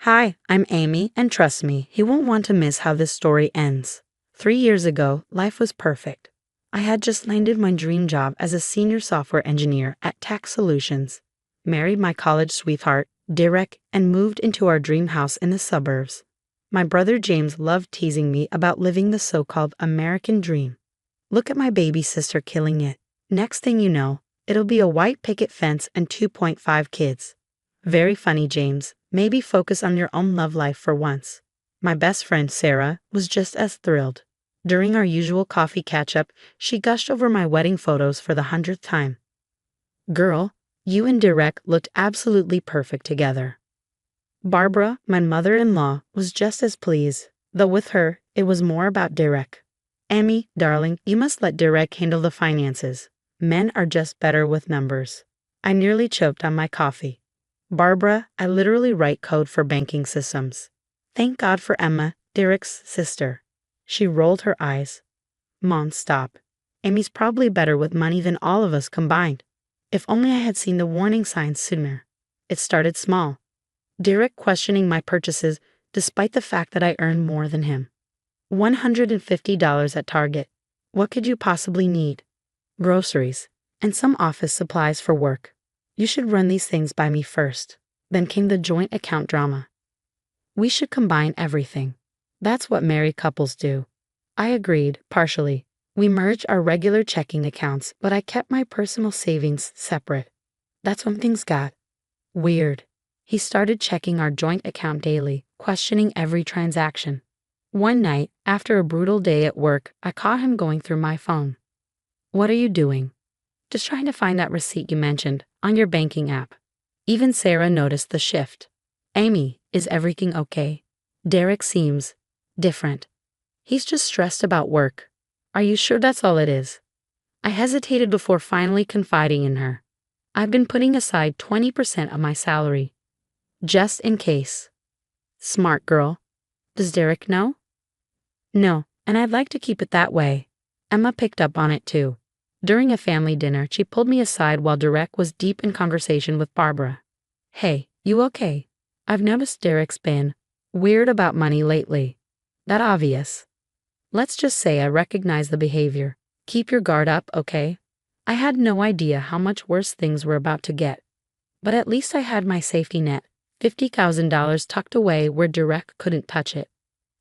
Hi, I'm Amy, and trust me, you won't want to miss how this story ends. 3 years ago, life was perfect. I had just landed my dream job as a senior software engineer at Tax Solutions, married my college sweetheart, Derek, and moved into our dream house in the suburbs. My brother James loved teasing me about living the so-called American dream. Look at my baby sister killing it. Next thing you know, it'll be a white picket fence and 2.5 kids. Very funny, James. Maybe focus on your own love life for once. My best friend, Sarah, was just as thrilled. During our usual coffee catch-up, she gushed over my wedding photos for the 100th time. Girl, you and Derek looked absolutely perfect together. Barbara, my mother-in-law, was just as pleased, though with her, it was more about Derek. Amy, darling, you must let Derek handle the finances. Men are just better with numbers. I nearly choked on my coffee. Barbara, I literally write code for banking systems. Thank God for Emma, Derek's sister. She rolled her eyes. Mom, stop. Amy's probably better with money than all of us combined. If only I had seen the warning signs sooner. It started small. Derek questioning my purchases despite the fact that I earned more than him. $150 at Target. What could you possibly need? Groceries, and some office supplies for work. You should run these things by me first. Then came the joint account drama. We should combine everything. That's what married couples do. I agreed, partially. We merged our regular checking accounts, but I kept my personal savings separate. That's when things got weird. He started checking our joint account daily, questioning every transaction. One night, after a brutal day at work, I caught him going through my phone. What are you doing? Just trying to find that receipt you mentioned on your banking app. Even Sarah noticed the shift. Amy, is everything okay? Derek seems different. He's just stressed about work. Are you sure that's all it is? I hesitated before finally confiding in her. I've been putting aside 20% of my salary. Just in case. Smart girl. Does Derek know? No, and I'd like to keep it that way. Emma picked up on it too. During a family dinner, she pulled me aside while Derek was deep in conversation with Barbara. Hey, you okay? I've noticed Derek's been weird about money lately. That obvious. Let's just say I recognize the behavior. Keep your guard up, okay? I had no idea how much worse things were about to get. But at least I had my safety net, $50,000 tucked away where Derek couldn't touch it.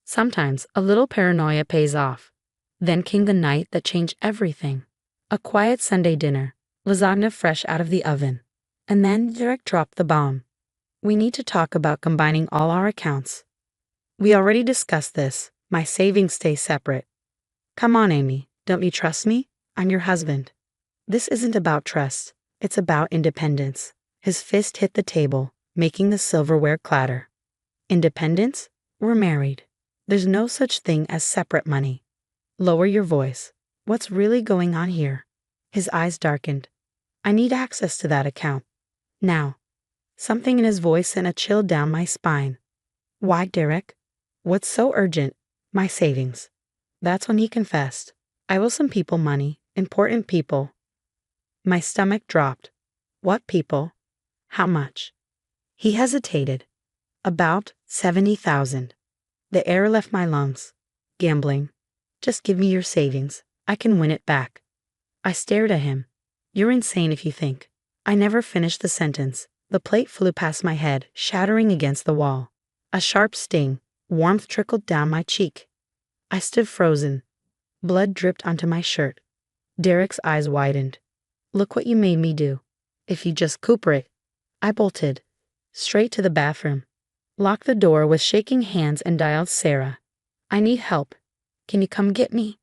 Sometimes a little paranoia pays off. Then came the night that changed everything. A quiet Sunday dinner, lasagna fresh out of the oven. And then Derek dropped the bomb. We need to talk about combining all our accounts. We already discussed this. My savings stay separate. Come on, Amy. Don't you trust me? I'm your husband. This isn't about trust. It's about independence. His fist hit the table, making the silverware clatter. Independence? We're married. There's no such thing as separate money. Lower your voice. What's really going on here? His eyes darkened. I need access to that account. Now. Something in his voice sent a chill down my spine. Why, Derek? What's so urgent? My savings. That's when he confessed. I owe some people money, important people. My stomach dropped. What people? How much? He hesitated. About 70,000. The air left my lungs. Gambling. Just give me your savings. I can win it back. I stared at him. You're insane if you think. I never finished the sentence. The plate flew past my head, shattering against the wall. A sharp sting. Warmth trickled down my cheek. I stood frozen. Blood dripped onto my shirt. Derek's eyes widened. Look what you made me do. If you just cooperate. I bolted. Straight to the bathroom. Locked the door with shaking hands and dialed Sarah. I need help. Can you come get me?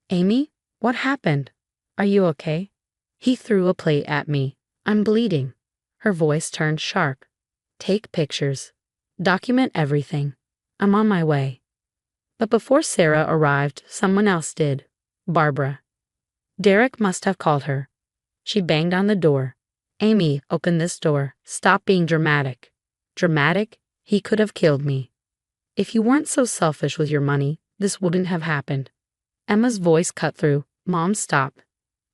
Amy? What happened? Are you okay? He threw a plate at me. I'm bleeding. Her voice turned sharp. Take pictures. Document everything. I'm on my way. But before Sarah arrived, someone else did. Barbara. Derek must have called her. She banged on the door. Amy, open this door. Stop being dramatic. Dramatic? He could have killed me. If you weren't so selfish with your money, this wouldn't have happened. Emma's voice cut through. Mom, stop.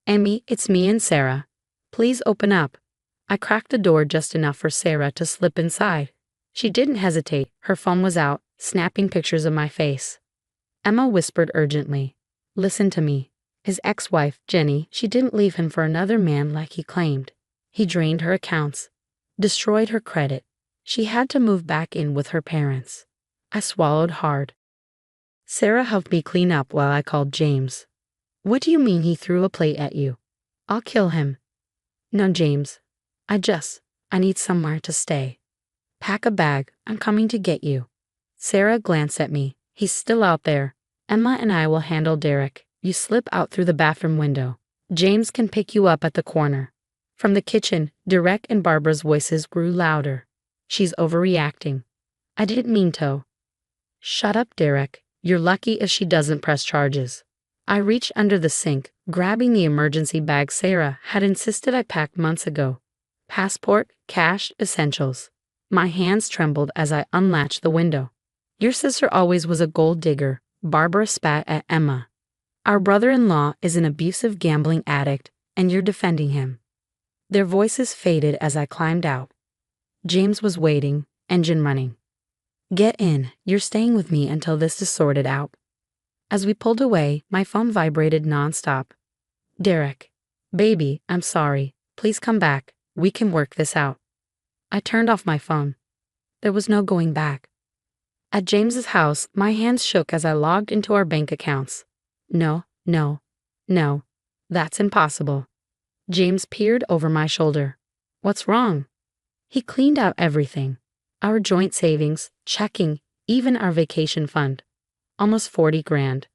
Amy, it's me and Sarah. Please open up. I cracked the door just enough for Sarah to slip inside. She didn't hesitate. Her phone was out, snapping pictures of my face. Emma whispered urgently. Listen to me. His ex-wife, Jenny, she didn't leave him for another man like he claimed. He drained her accounts, destroyed her credit. She had to move back in with her parents. I swallowed hard. Sarah helped me clean up while I called James. What do you mean he threw a plate at you? I'll kill him. No, James. I need somewhere to stay. Pack a bag. I'm coming to get you. Sarah glanced at me. He's still out there. Emma and I will handle Derek. You slip out through the bathroom window. James can pick you up at the corner. From the kitchen, Derek and Barbara's voices grew louder. She's overreacting. I didn't mean to. Shut up, Derek. You're lucky if she doesn't press charges. I reached under the sink, grabbing the emergency bag Sarah had insisted I packed months ago. Passport, cash, essentials. My hands trembled as I unlatched the window. Your sister always was a gold digger, Barbara spat at Emma. Our brother-in-law is an abusive gambling addict, and you're defending him. Their voices faded as I climbed out. James was waiting, engine running. Get in, you're staying with me until this is sorted out. As we pulled away, my phone vibrated nonstop. Derek. Baby, I'm sorry. Please come back. We can work this out. I turned off my phone. There was no going back. At James's house, my hands shook as I logged into our bank accounts. No. That's impossible. James peered over my shoulder. What's wrong? He cleaned out everything. Our joint savings, checking, even our vacation fund. Almost 40 grand.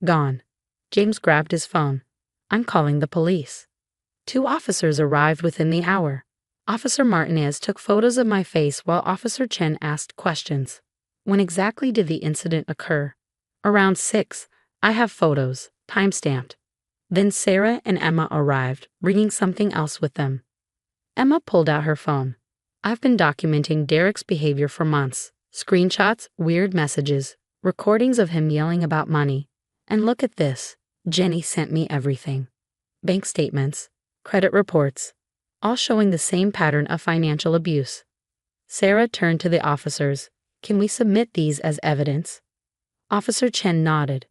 Gone. James grabbed his phone. I'm calling the police. 2 officers arrived within the hour. Officer Martinez took photos of my face while Officer Chen asked questions. When exactly did the incident occur? Around 6. I have photos, time-stamped. Then Sarah and Emma arrived, bringing something else with them. Emma pulled out her phone. I've been documenting Derek's behavior for months. Screenshots, weird messages, recordings of him yelling about money. And look at this. Jenny sent me everything. Bank statements, credit reports, all showing the same pattern of financial abuse. Sarah turned to the officers. Can we submit these as evidence? Officer Chen nodded.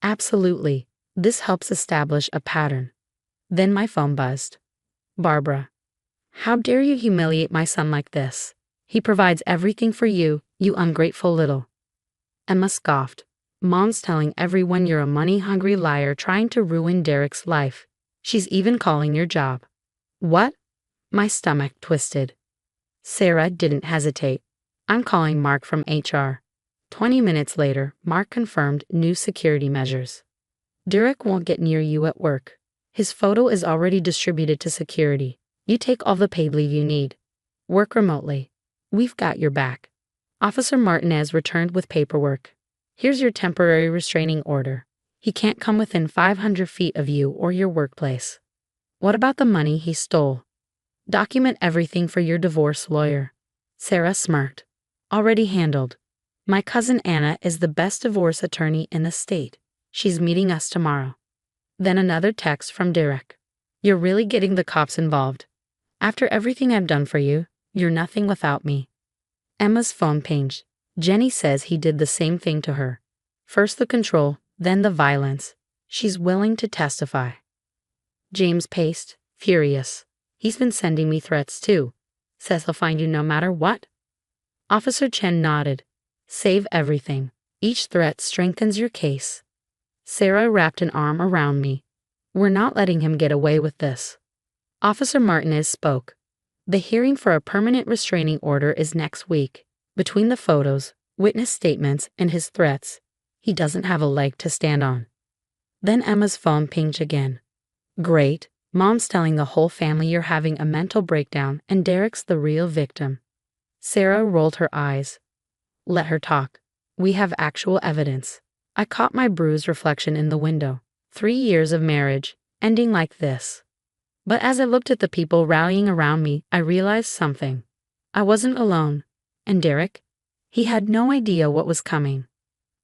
Absolutely. This helps establish a pattern. Then my phone buzzed. Barbara. How dare you humiliate my son like this? He provides everything for you, you ungrateful little. Emma scoffed. Mom's telling everyone you're a money-hungry liar trying to ruin Derek's life. She's even calling your job. What? My stomach twisted. Sarah didn't hesitate. I'm calling Mark from HR. 20 minutes later, Mark confirmed new security measures. Derek won't get near you at work. His photo is already distributed to security. You take all the paid leave you need. Work remotely. We've got your back. Officer Martinez returned with paperwork. Here's your temporary restraining order. He can't come within 500 feet of you or your workplace. What about the money he stole? Document everything for your divorce lawyer. Sarah smirked. Already handled. My cousin Anna is the best divorce attorney in the state. She's meeting us tomorrow. Then another text from Derek. You're really getting the cops involved. After everything I've done for you, you're nothing without me. Emma's phone pinged. Jenny says he did the same thing to her. First the control, then the violence. She's willing to testify. James paced, furious. He's been sending me threats too. Says he'll find you no matter what. Officer Chen nodded. Save everything. Each threat strengthens your case. Sarah wrapped an arm around me. We're not letting him get away with this. Officer Martinez spoke. The hearing for a permanent restraining order is next week. Between the photos, witness statements, and his threats, he doesn't have a leg to stand on. Then Emma's phone pinged again. Great. Mom's telling the whole family you're having a mental breakdown and Derek's the real victim. Sarah rolled her eyes. Let her talk. We have actual evidence. I caught my bruised reflection in the window. 3 years of marriage, ending like this. But as I looked at the people rallying around me, I realized something. I wasn't alone. And Derek? He had no idea what was coming.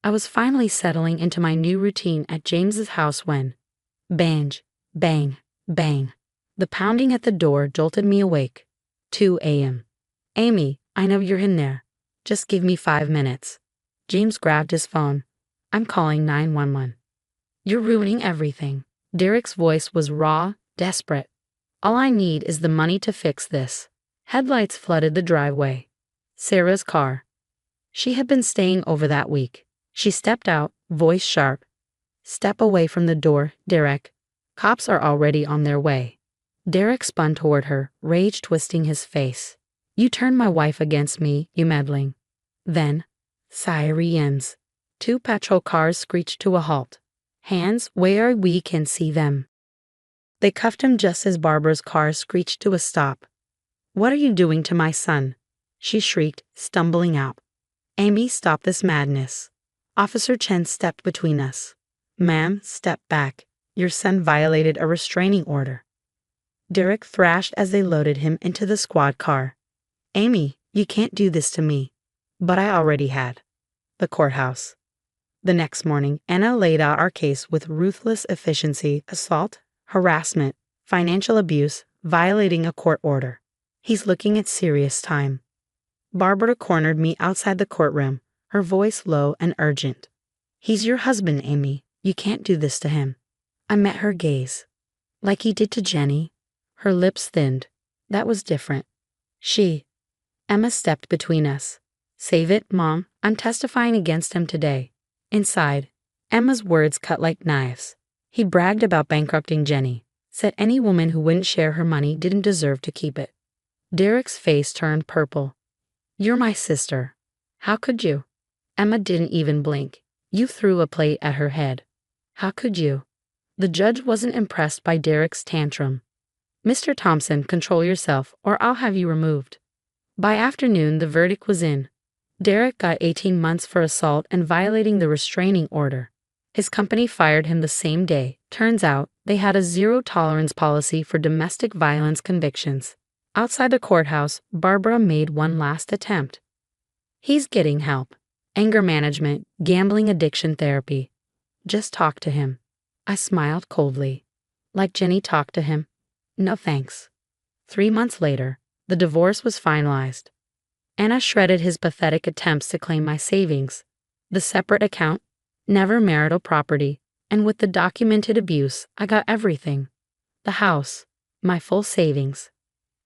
I was finally settling into my new routine at James's house when, bang, bang, bang. The pounding at the door jolted me awake. 2 a.m. Amy, I know you're in there. Just give me 5 minutes. James grabbed his phone. I'm calling 911. You're ruining everything. Derek's voice was raw, desperate. All I need is the money to fix this. Headlights flooded the driveway. Sarah's car. She had been staying over that week. She stepped out, voice sharp. Step away from the door, Derek. Cops are already on their way. Derek spun toward her, rage twisting his face. You turned my wife against me, you meddling. Then, sirens. 2 patrol cars screeched to a halt. Hands where we can see them. They cuffed him just as Barbara's car screeched to a stop. What are you doing to my son? She shrieked, stumbling out. Amy, stop this madness. Officer Chen stepped between us. Ma'am, step back. Your son violated a restraining order. Derek thrashed as they loaded him into the squad car. Amy, you can't do this to me. But I already had. The courthouse. The next morning, Anna laid out our case with ruthless efficiency: assault, harassment, financial abuse, violating a court order. He's looking at serious time. Barbara cornered me outside the courtroom, her voice low and urgent. He's your husband, Amy. You can't do this to him. I met her gaze. Like he did to Jenny. Her lips thinned. That was different. Emma stepped between us. Save it, Mom. I'm testifying against him today. Inside, Emma's words cut like knives. He bragged about bankrupting Jenny, said any woman who wouldn't share her money didn't deserve to keep it. Derek's face turned purple. You're my sister. How could you? Emma didn't even blink. You threw a plate at her head. How could you? The judge wasn't impressed by Derek's tantrum. Mr. Thompson, control yourself or I'll have you removed. By afternoon, the verdict was in. Derek got 18 months for assault and violating the restraining order. His company fired him the same day. Turns out, they had a zero-tolerance policy for domestic violence convictions. Outside the courthouse, Barbara made one last attempt. He's getting help. Anger management, gambling addiction therapy. Just talk to him. I smiled coldly. Like Jenny talked to him. No thanks. 3 months later, the divorce was finalized. Anna shredded his pathetic attempts to claim my savings, the separate account, never marital property, and with the documented abuse, I got everything. The house, my full savings,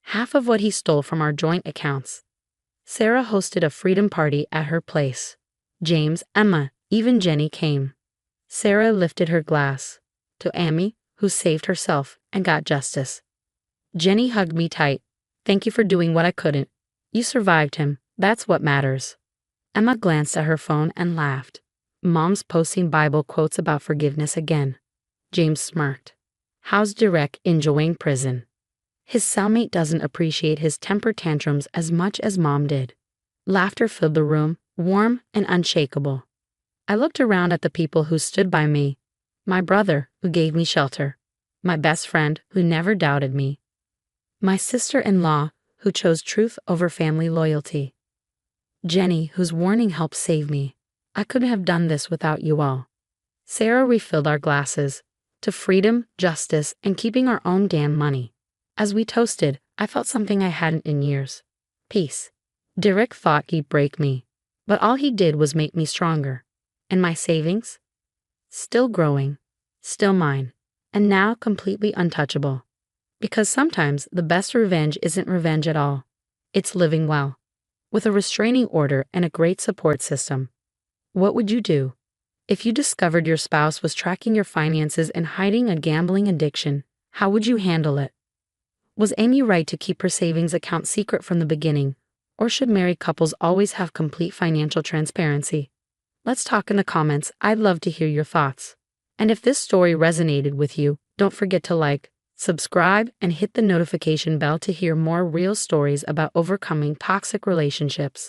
half of what he stole from our joint accounts. Sarah hosted a freedom party at her place. James, Emma, even Jenny came. Sarah lifted her glass to Amy, who saved herself and got justice. Jenny hugged me tight. Thank you for doing what I couldn't. You survived him. That's what matters. Emma glanced at her phone and laughed. Mom's posting Bible quotes about forgiveness again. James smirked. How's Derek enjoying prison? His cellmate doesn't appreciate his temper tantrums as much as Mom did. Laughter filled the room, warm and unshakable. I looked around at the people who stood by me. My brother, who gave me shelter. My best friend, who never doubted me. My sister-in-law, who chose truth over family loyalty. Jenny, whose warning helped save me. I couldn't have done this without you all. Sarah refilled our glasses to freedom, justice, and keeping our own damn money. As we toasted, I felt something I hadn't in years. Peace. Derek thought he'd break me, but all he did was make me stronger. And my savings? Still growing, still mine, and now completely untouchable. Because sometimes the best revenge isn't revenge at all. It's living well. With a restraining order and a great support system. What would you do? If you discovered your spouse was tracking your finances and hiding a gambling addiction, how would you handle it? Was Amy right to keep her savings account secret from the beginning, or should married couples always have complete financial transparency? Let's talk in the comments. I'd love to hear your thoughts. And if this story resonated with you, don't forget to like, subscribe, and hit the notification bell to hear more real stories about overcoming toxic relationships.